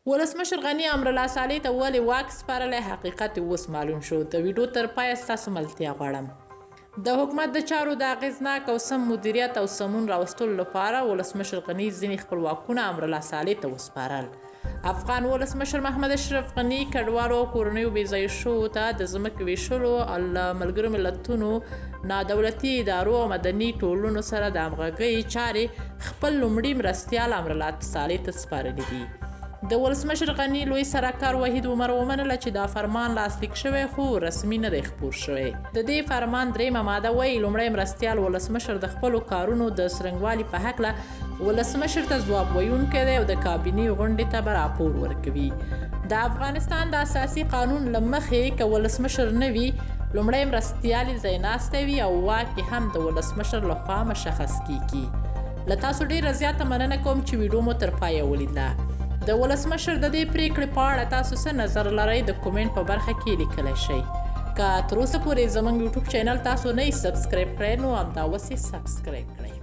ولسمشر غني امرالله صالح ته ولې واک سپارلی حقیقت اوس معلوم شو. د ویډیو تر پایه ستاسو ملتیا غواړم. د حکومت د چارو د اغیزناک او سم مدیریت او سمون راوستلو لپاره ولسمشر غني ځینې خپلواکونه امرالله صالح ته وسپارل. افغان ولسمشر محمد اشرف غني کډوالو او کورنیو بېځایه شویو ته د ځمکې ویشلو له ملګرو ملتونو نادولتي ادارو او مدني ټولنو سره د همغږۍ چارې خپل لومړي مرستیال امرالله صالح ته سپارلي دي. د ولسمشر غني لوی سرکار وحید عمر ومنله چې دا فرمان لاسلیک شوی خو رسمي نه دی خپور شوی. د دې فرمان دریمه ماده وایي لومړی مرستیال ولسمشر د خپلو کارونو د څرنګوالي په هکله ولسمشر ته ځواب ویونکی دی او د کابینې غونډې ته به راپور ورکوي. د افغانستان د اساسي قانون له مخې که ولسمشر نه وي لومړی مرستیال یې ځایناستی وي او واک یې هم د ولسمشر لخوا مشخص کیږي. له تاسو ډیره زیاته مننه کوم چې ویډیو مو تر پایه ولیدله. د ولسمشر د دې پریکړې په اړه تاسو څه نظر لرئ د کومنټ په برخه کې لیکلی شئ. که تر اوسه پورې زموږ یوټیوب چینل تاسو نه یې سبسکرایب کړی نو همدا اوس یې سبسکرایب کړئ.